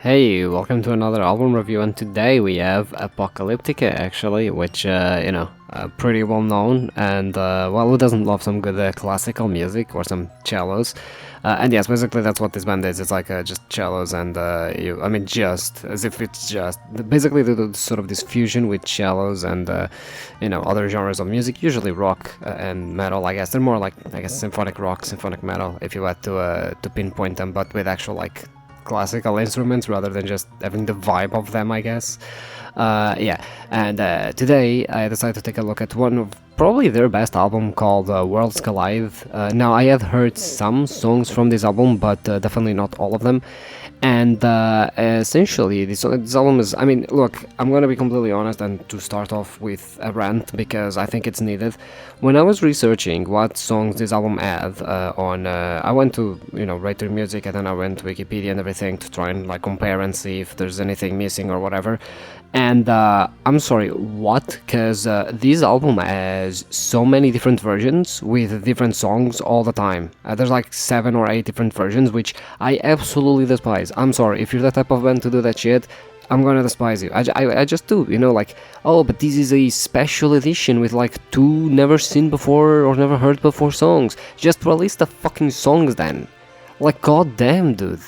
Hey, welcome to another album review, and today we have Apocalyptica, actually, which, pretty well known, and, well, who doesn't love some good classical music or some cellos? And yes, basically that's what this band is. It's like just cellos and, just, as if it's just, basically they do sort of this fusion with cellos and, other genres of music, usually rock and metal, I guess. They're more like, I guess, symphonic rock, symphonic metal, if you had to pinpoint them, but with actual, like, classical instruments rather than just having the vibe of them, I guess. Today I decided to take a look at one of probably their best album called Worlds Collide. Now, I had heard some songs from this album, but definitely not all of them. And essentially, this album is. I mean, look, I'm gonna be completely honest and to start off with a rant because I think it's needed. When I was researching what songs this album had I went to rate their music, and then I went to Wikipedia and everything to try and like compare and see if there's anything missing or whatever. And I'm sorry, what? Because this album has so many different versions with different songs all the time. There's like 7 or 8 different versions, which I absolutely despise. I'm sorry, if you're the type of band to do that shit, I'm gonna despise you. I just do, like, oh, but this is a special edition with like 2 never seen before or never heard before songs. Just release the fucking songs then. Like, goddamn, dude.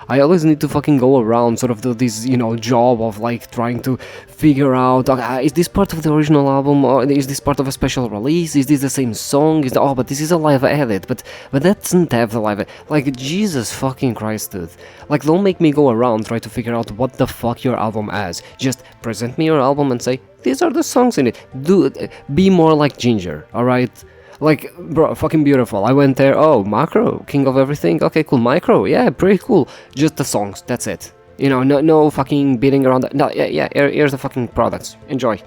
I always need to fucking go around, sort of do this, job of like trying to figure out, is this part of the original album, or is this part of a special release? Is this the same song? But this is a live edit, but that doesn't have the live edit. Like, Jesus fucking Christ, dude. Like, don't make me go around try to figure out what the fuck your album has. Just present me your album and say, these are the songs in it. Dude, be more like Ginger, alright? Like, bro, fucking beautiful. I went there, oh, macro, king of everything. Okay, cool, micro, yeah, pretty cool. Just the songs, that's it. No fucking beating around. No, yeah, here's the fucking products. Enjoy,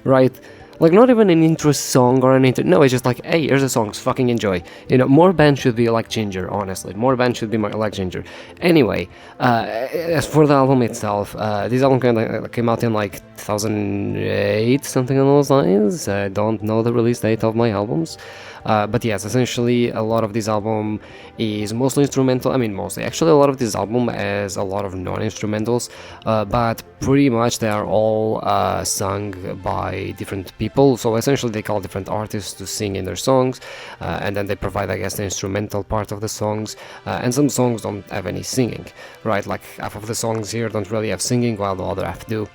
right? Like, not even an intro song or an intro. No, it's just like, hey, here's the songs. Fucking enjoy. More bands should be like Ginger. Honestly, more bands should be more like Ginger. Anyway, as for the album itself, this album came out in like 2008, something along those lines. I don't know the release date of my albums. But yes, essentially, a lot of this album is mostly instrumental. I mean, mostly. Actually, a lot of this album has a lot of non-instrumentals, but pretty much they are all sung by different people. So essentially, they call different artists to sing in their songs, and then they provide, I guess, the instrumental part of the songs. And some songs don't have any singing, right? Like, half of the songs here don't really have singing, while the other half do.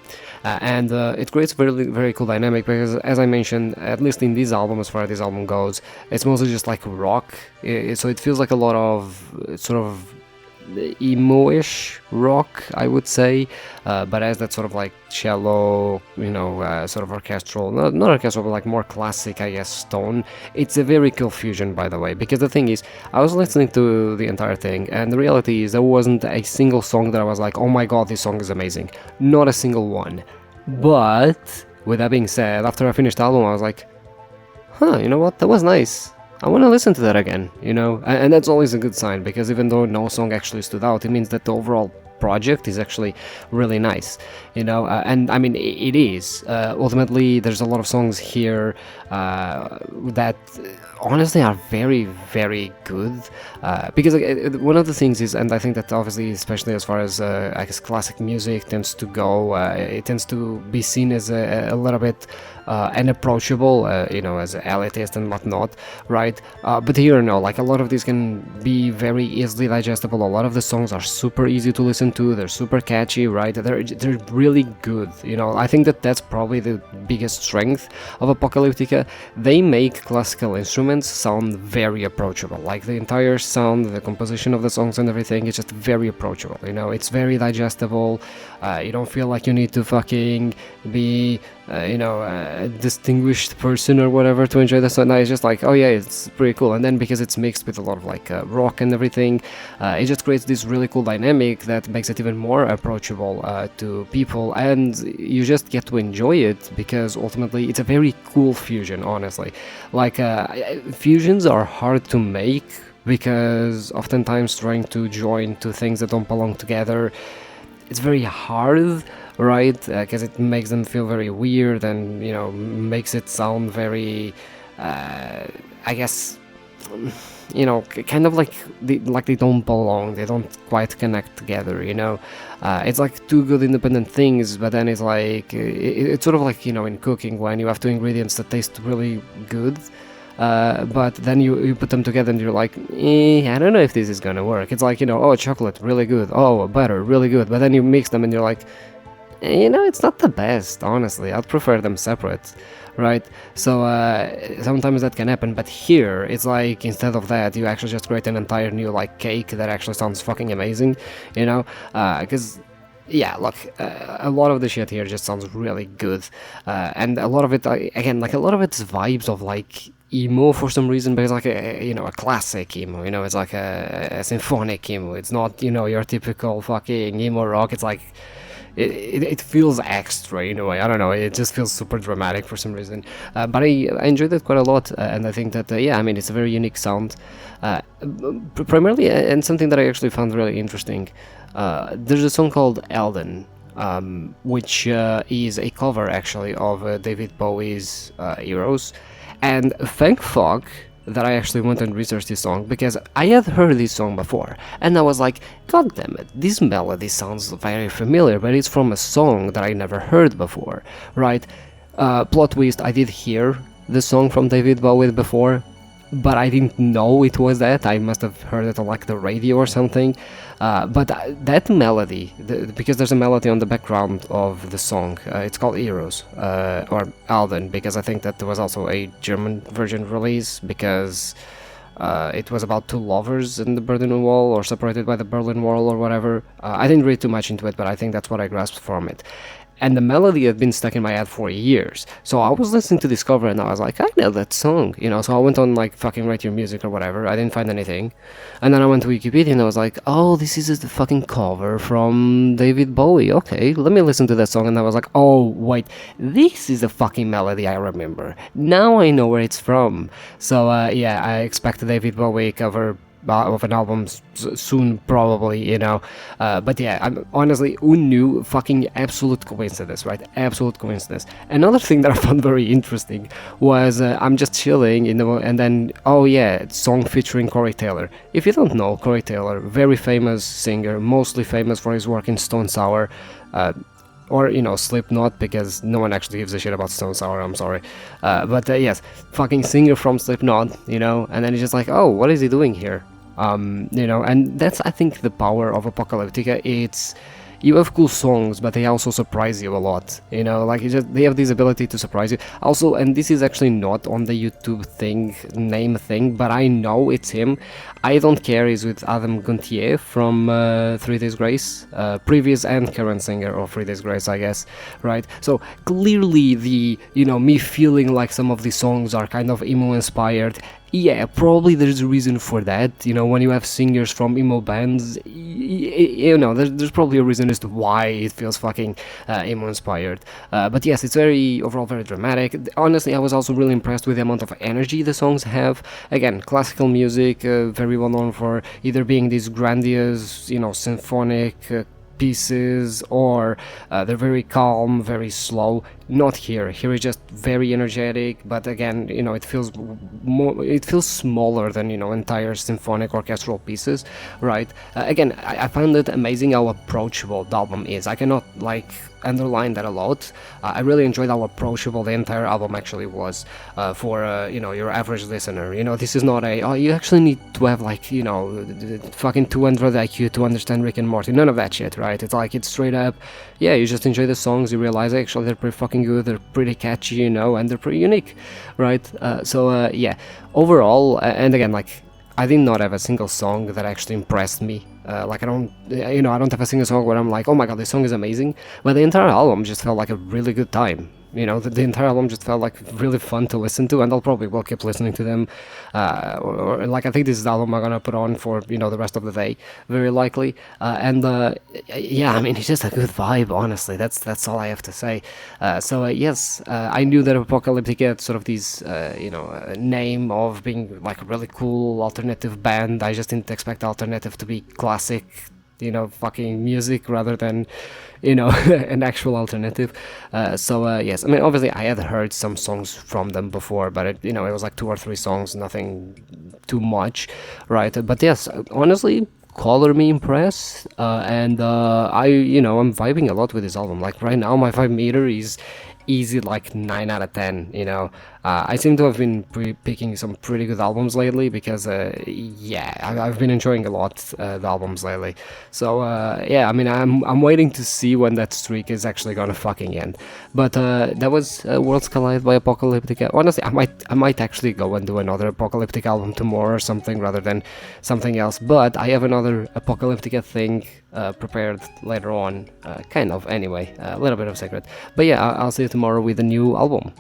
And it creates a very, very cool dynamic because, as I mentioned, at least in this album, as far as this album goes, it's mostly just like rock. So it feels like a lot of sort of emo-ish rock, I would say, but as that sort of like cello, sort of orchestral, not orchestral, but like more classic, I guess, tone. It's a very cool fusion, by the way, because the thing is, I was listening to the entire thing, and the reality is there wasn't a single song that I was like, oh my god, this song is amazing. Not a single one. But with that being said, after I finished the album, I was like, huh, you know what, that was nice. I want to listen to that again, and that's always a good sign, because even though no song actually stood out, it means that the overall project is actually really nice, and I mean, it is. Ultimately, there's a lot of songs here that honestly are very, very good, because one of the things is, and I think that obviously, especially as far as I guess classic music tends to go, it tends to be seen as a little bit unapproachable, as elitist and whatnot, right? But here, no, like, a lot of these can be very easily digestible. A lot of the songs are super easy to listen to. They're super catchy, right? They're really good. I think that that's probably the biggest strength of Apocalyptica. They make classical instruments sound very approachable. Like, the entire sound, the composition of the songs and everything is just very approachable. It's very digestible. You don't feel like you need to fucking be a distinguished person or whatever to enjoy the song. No, it's just like, oh yeah, it's pretty cool. And then because it's mixed with a lot of like rock and everything, it just creates this really cool dynamic that makes it even more approachable to people, and you just get to enjoy it because ultimately it's a very cool fusion, honestly. Like, fusions are hard to make because oftentimes trying to join two things that don't belong together, it's very hard, right? Because it makes them feel very weird and, makes it sound very, I guess, kind of like they don't belong. They don't quite connect together. It's like two good independent things, but then it's like it's sort of like in cooking when you have two ingredients that taste really good. But then you put them together and you're like, I don't know if this is gonna work. It's like, oh, chocolate, really good. Oh, butter, really good. But then you mix them and you're like, it's not the best, honestly. I'd prefer them separate, right? So sometimes that can happen, but here it's like instead of that, you actually just create an entire new like cake that actually sounds fucking amazing, because yeah, look, a lot of the shit here just sounds really good, and a lot of it, again, like a lot of it's vibes of like emo for some reason, but it's like a classic emo, it's like a symphonic emo. It's not your typical fucking emo rock. It's like it feels extra in a way. I don't know, it just feels super dramatic for some reason, but I enjoyed it quite a lot, and I think that yeah, I mean, it's a very unique sound, primarily, and something that I actually found really interesting. There's a song called Elden, which is a cover actually of David Bowie's Heroes, and thank fuck that I actually went and researched this song, because I had heard this song before and I was like, god damn it, this melody sounds very familiar, but it's from a song that I never heard before, right? Plot twist, I did hear the song from David Bowie before, but I didn't know it was that. I must have heard it on like the radio or something, but that melody, because there's a melody on the background of the song, it's called Heroes, or Alden, because I think that there was also a German version release, because it was about two lovers in the Berlin Wall, or separated by the Berlin Wall or whatever. I didn't read too much into it, but I think that's what I grasped from it. And the melody had been stuck in my head for years. So I was listening to this cover and I was like, I know that song, so I went on like fucking Write Your Music or whatever. I didn't find anything. And then I went to Wikipedia and I was like, oh, this is the fucking cover from David Bowie. Okay, let me listen to that song. And I was like, oh, wait, this is a fucking melody I remember. Now I know where it's from. So yeah, I expect a David Bowie cover of an album soon, probably, but yeah, I'm honestly, who knew? Fucking absolute coincidence, right? Absolute coincidence. Another thing that I found very interesting was I'm just chilling, and then, oh yeah, song featuring Corey Taylor. If you don't know Corey Taylor, very famous singer, mostly famous for his work in Stone Sour, or Slipknot, because no one actually gives a shit about Stone Sour, I'm sorry, but yes, fucking singer from Slipknot, and then he's just like, oh, what is he doing here? And that's, I think, the power of Apocalyptica. It's, you have cool songs, but they also surprise you a lot, like they have this ability to surprise you. Also, and this is actually not on the YouTube name thing, but I know it's him. I Don't Care is with Adam Gontier from 3 Days Grace, previous and current singer of 3 Days Grace, I guess, right? So clearly me feeling like some of these songs are kind of emo inspired. Yeah, probably there's a reason for that. When you have singers from emo bands, there's probably a reason as to why it feels fucking emo inspired. But yes, it's overall very dramatic. Honestly, I was also really impressed with the amount of energy the songs have. Again, classical music, very well known for either being these grandiose, symphonic pieces, or they're very calm, very slow. Not here. Here is just very energetic, but again, it feels smaller than entire symphonic orchestral pieces, right? Again, I found it amazing how approachable the album is. I cannot underline that a lot. I really enjoyed how approachable the entire album actually was for your average listener. This is not you actually need to have fucking 200 IQ to understand Rick and Morty. None of that shit, right? It's straight up, yeah, you just enjoy the songs, you realize actually they're pretty fucking good, they're pretty catchy, and they're pretty unique, right? So yeah, overall, and again, I did not have a single song that actually impressed me. I don't have a single song where I'm like, oh my god, this song is amazing. But the entire album just felt like a really good time. The entire album just felt like really fun to listen to, and I'll probably will keep listening to them. Or I think this is the album I'm gonna put on for the rest of the day, very likely. Yeah, I mean, it's just a good vibe. Honestly, that's all I have to say. So yes, I knew that Apocalyptica had sort of this name of being like a really cool alternative band. I just didn't expect alternative to be classic fucking music rather than an actual alternative. So yes, I mean, obviously I had heard some songs from them before, but it was like 2 or 3 songs, nothing too much, right? But yes, honestly, color me impressed, and I'm vibing a lot with this album. Like right now, my vibe meter is easy, like 9 out of 10. I seem to have been picking some pretty good albums lately because yeah, I've been enjoying a lot the albums lately. So yeah, I mean, I'm waiting to see when that streak is actually gonna fucking end. But that was Worlds Collide by Apocalyptica. Honestly, I might actually go and do another Apocalyptic album tomorrow or something rather than something else. But I have another Apocalyptica thing prepared later on, kind of anyway, a little bit of secret. But yeah, I'll see you tomorrow with a new album.